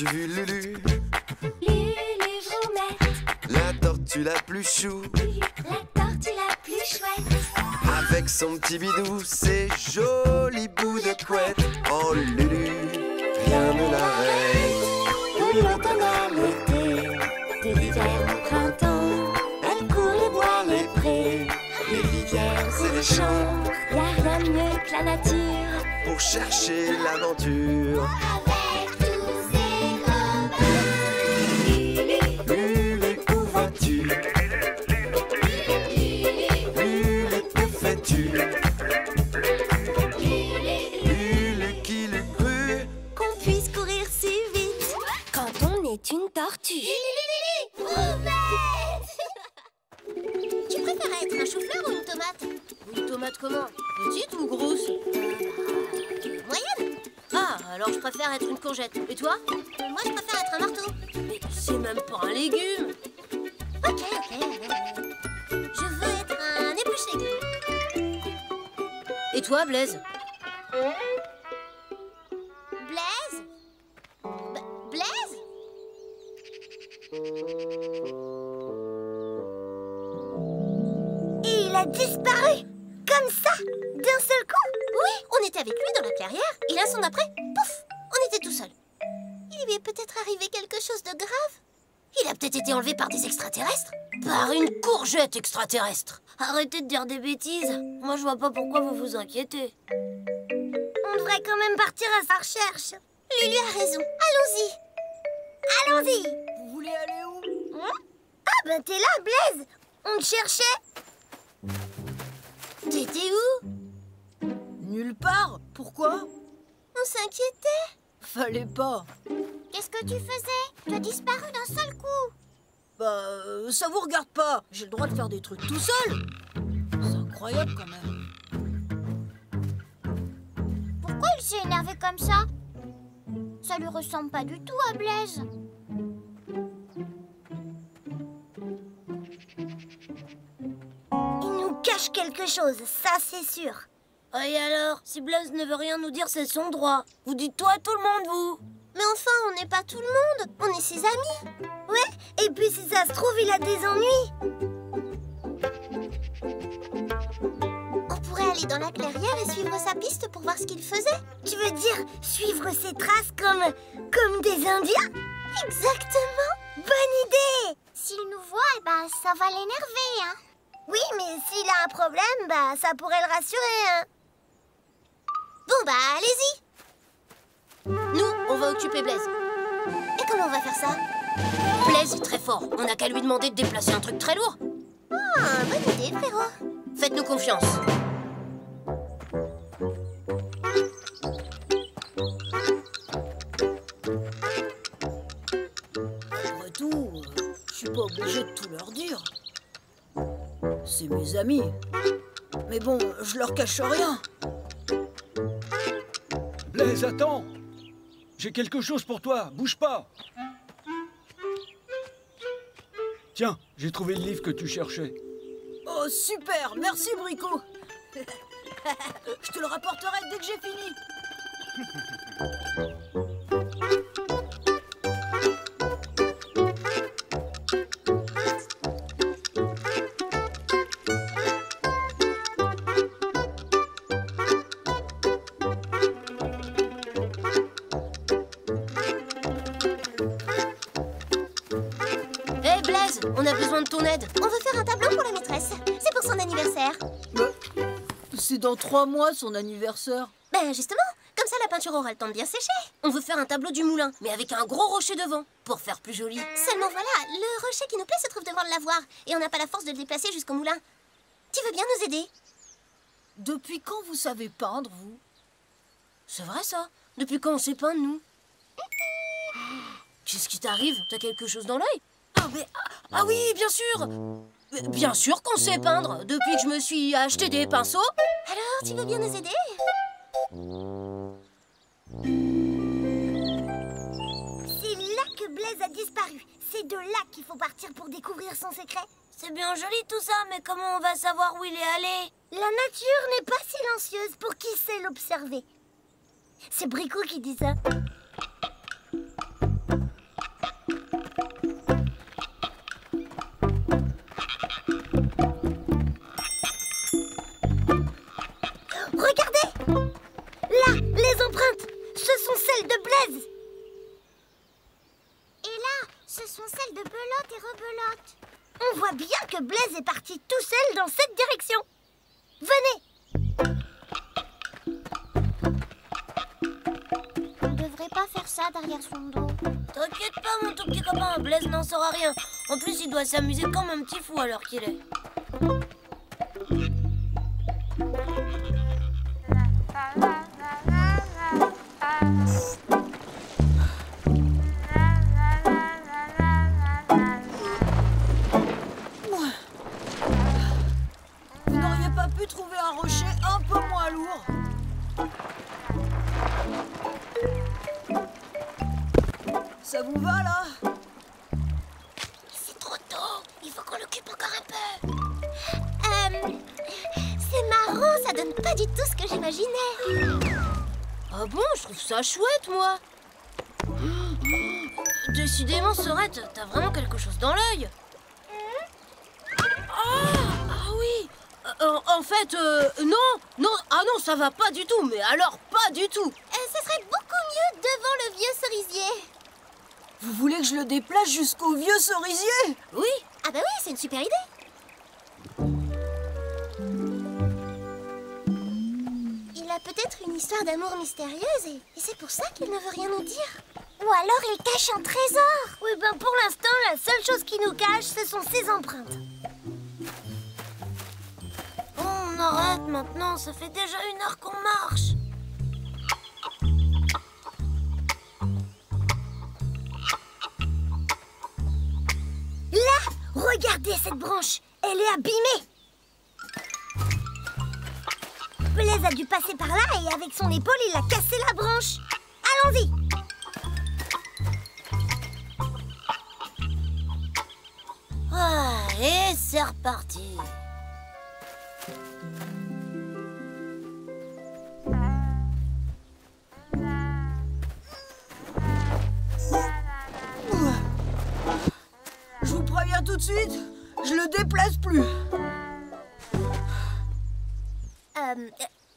As-tu vu Lulu? Lulu Vroumette. La tortue la plus chou. La tortue la plus chouette. Avec son petit bidou, ses jolis bouts de couette. Oh Lulu, rien ne l'arrête. De l'automne à l'été, de l'hiver au printemps, elle court les bois, les prés, les rivières et les champs. Y'a rien de mieux que la nature Pour chercher l'aventure. avec tous ses copains. Lulu, Lulu, où vas-tu? Lulu, que fais-tu? Lulu, qui l'eût cru? qu'on puisse courir si vite quand on est une tortue. Tu préfères être un chou-fleur ou une tomate? Une tomate comment? Petite ou grosse? Moyenne. Ah, alors je préfère être une courgette. Et toi? Moi, je préfère être un marteau. Mais c'est même pas un légume. Ok. Je veux être un épluché. Et toi, Blaise? Blaise? Blaise? Et il a disparu, comme ça, d'un seul coup. Oui, on était avec lui dans la clairière, et l'instant d'après, pouf, on était tout seul. Il lui est peut-être arrivé quelque chose de grave. Il a peut-être été enlevé par des extraterrestres. Par une courgette extraterrestre. Arrêtez de dire des bêtises. Moi, je vois pas pourquoi vous vous inquiétez. On devrait quand même partir à sa recherche. Lulu a raison. Allons-y. Allons-y. Vous voulez aller où? Ah ben t'es là, Blaise. On te cherchait. T'étais où? Nulle part. Pourquoi? On s'inquiétait. Fallait pas. Qu'est-ce que tu faisais? Tu as disparu d'un seul coup. Bah, ça vous regarde pas. J'ai le droit de faire des trucs tout seul. C'est incroyable quand même. Pourquoi il s'est énervé comme ça? Ça lui ressemble pas du tout à Blaise. Il nous cache quelque chose, ça c'est sûr. Et alors, si Blaise ne veut rien nous dire, c'est son droit. Vous dites toi à tout le monde, vous. Mais enfin, on n'est pas tout le monde. On est ses amis. Ouais, et puis si ça se trouve, il a des ennuis. On pourrait aller dans la clairière et suivre sa piste pour voir ce qu'il faisait. Tu veux dire suivre ses traces comme des Indiens? Exactement. Bonne idée! S'il nous voit, ça va l'énerver, hein. Oui, mais s'il a un problème, ça pourrait le rassurer, hein. Bon, allez-y. Nous, on va occuper Blaise. Et comment on va faire ça? Blaise est très fort. On n'a qu'à lui demander de déplacer un truc très lourd. Ah, bonne idée, frérot. Faites-nous confiance. Après tout, je suis pas obligé de tout leur dire. C'est mes amis. Mais bon, je leur cache rien. Blaise, attends! J'ai quelque chose pour toi, bouge pas! Tiens, j'ai trouvé le livre que tu cherchais. Oh, super! Merci, Brico. Je te le rapporterai dès que j'ai fini. Hé, Blaise, on a besoin de ton aide. On veut faire un tableau pour la maîtresse. C'est pour son anniversaire. C'est dans 3 mois son anniversaire. Ben justement, comme ça la peinture aura le temps de bien sécher. On veut faire un tableau du moulin, mais avec un gros rocher devant, pour faire plus joli. Seulement voilà, le rocher qui nous plaît se trouve devant le lavoir, et on n'a pas la force de le déplacer jusqu'au moulin. Tu veux bien nous aider? Depuis quand vous savez peindre, vous? C'est vrai ça? Depuis quand on sait peindre, nous? Qu'est-ce qui t'arrive? T'as quelque chose dans l'œil? Ah oui, bien sûr! Bien sûr qu'on sait peindre, depuis que je me suis acheté des pinceaux. Alors, tu veux bien nous aider? C'est là que Blaise a disparu. C'est de là qu'il faut partir pour découvrir son secret. C'est bien joli tout ça, mais comment on va savoir où il est allé? La nature n'est pas silencieuse pour qui sait l'observer. C'est Brico qui dit ça. bien que Blaise est parti tout seul dans cette direction. Venez. On devrait pas faire ça derrière son dos. T'inquiète pas, mon tout petit copain, Blaise n'en saura rien. En plus, il doit s'amuser comme un petit fou à l'heure qu'il est. Vous n'auriez pas pu trouver un rocher un peu moins lourd? Ça vous va, là? C'est trop tôt, il faut qu'on l'occupe encore un peu. C'est marrant, ça donne pas du tout ce que j'imaginais. Ah bon, je trouve ça chouette, moi. Décidément, Sorette, t'as vraiment quelque chose dans l'œil. Ah oui. En fait, non, ça va pas du tout, mais alors pas du tout. Ce serait beaucoup mieux devant le vieux cerisier. Vous voulez que je le déplace jusqu'au vieux cerisier? Oui. Ah bah oui, c'est une super idée. Il a peut-être une histoire d'amour mystérieuse et c'est pour ça qu'il ne veut rien nous dire. Ou alors il cache un trésor. Oui, ben pour l'instant, la seule chose qui nous cache, ce sont ses empreintes. Bon, on arrête maintenant, ça fait déjà 1 heure qu'on marche. Là, regardez cette branche. Elle est abîmée. Blaise a dû passer par là et avec son épaule, il a cassé la branche. Allons-y. Ah, et c'est reparti. Je vous préviens tout de suite, je le déplace plus.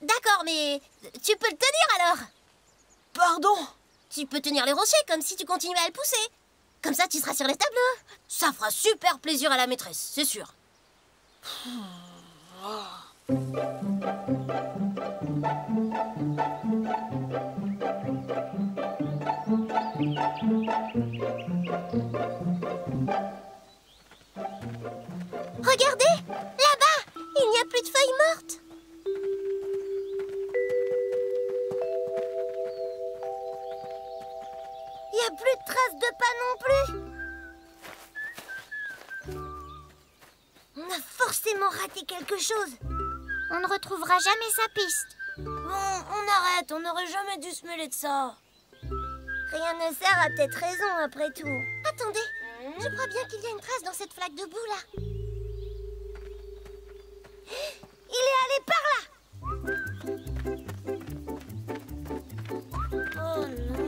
D'accord, mais tu peux le tenir alors. Pardon? Tu peux tenir les rochers comme si tu continuais à le pousser. Comme ça, tu seras sur les tableaux. Ça fera super plaisir à la maîtresse, c'est sûr. Regardez, là-bas, il n'y a plus de feuilles mortes. Il n'y a plus de traces de pas non plus. On a forcément raté quelque chose. On ne retrouvera jamais sa piste. Bon, on arrête, on n'aurait jamais dû se mêler de ça. Rien ne sert à peut-être raison après tout. Attendez, je crois bien qu'il y a une trace dans cette flaque de boue là. Il est allé par là. Oh non.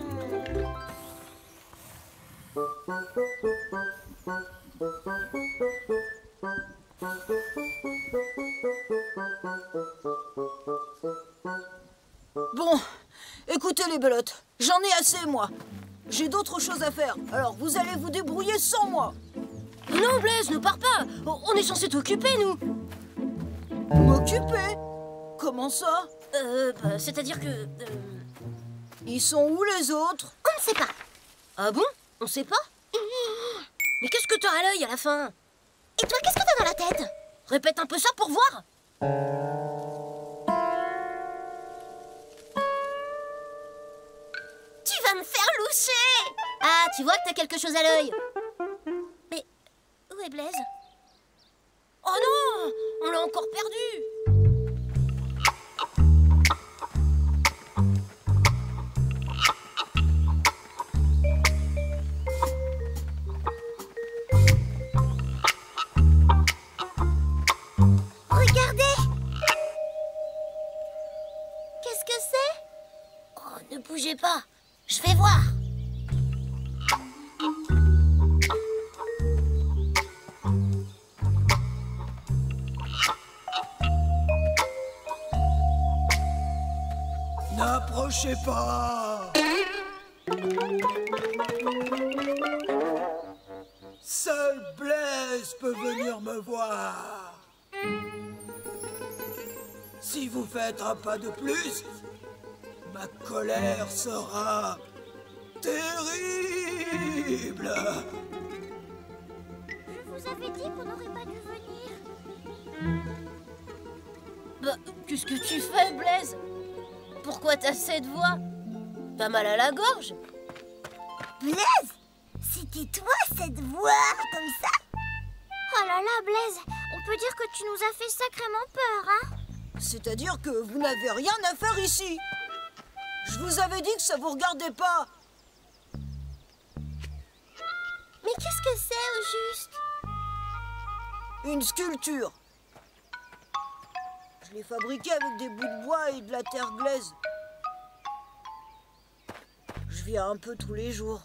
Bon, écoutez les belotes, j'en ai assez, moi. J'ai d'autres choses à faire, alors vous allez vous débrouiller sans moi. Non, Blaise, ne pars pas. On est censé t'occuper, nous. M'occuper? Comment ça? C'est-à-dire que... Ils sont où les autres? On ne sait pas. Ah bon? On sait pas? Mais qu'est-ce que t'as à l'œil à la fin? Et toi, qu'est-ce que t'as dans la tête? Répète un peu ça pour voir. Tu vas me faire loucher. Ah, tu vois que t'as quelque chose à l'œil. Mais où est Blaise? Oh non! On l'a encore perdu! Regardez. Qu'est-ce que c'est? Oh, ne bougez pas. Je vais voir. N'approchez pas. Seul Blaise peut venir me voir. Si vous faites un pas de plus, ma colère sera terrible. Je vous avais dit qu'on n'aurait pas dû venir. Bah, qu'est-ce que tu fais, Blaise? Pourquoi t'as cette voix? T'as mal à la gorge? Blaise, c'était toi cette voix comme ça? Oh là là, Blaise, on peut dire que tu nous as fait sacrément peur, hein? C'est-à-dire que vous n'avez rien à faire ici. Je vous avais dit que ça vous regardait pas. Mais qu'est-ce que c'est au juste? Une sculpture. Je l'ai fabriquée avec des bouts de bois et de la terre glaise. Je viens un peu tous les jours.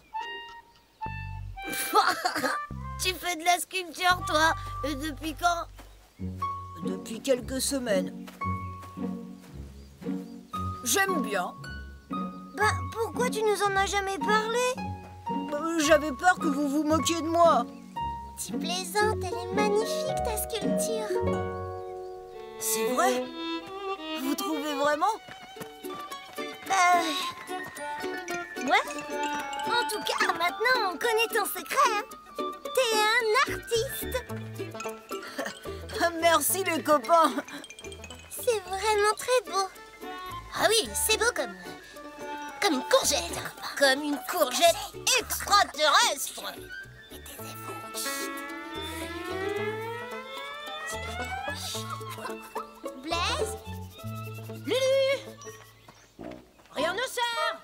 Tu fais de la sculpture, toi? Et depuis quand? Depuis quelques semaines. J'aime bien. Bah, pourquoi tu nous en as jamais parlé? J'avais peur que vous vous moquiez de moi. Tu plaisantes, elle est magnifique ta sculpture. C'est vrai? Vous trouvez vraiment? Bah... ouais. En tout cas, maintenant on connaît ton secret, hein. T'es un artiste. Merci les copains. C'est vraiment très beau. Ah oui, c'est beau comme une courgette. Comme une courgette extraterrestre. Blaise, Lulu! Rien ne sert!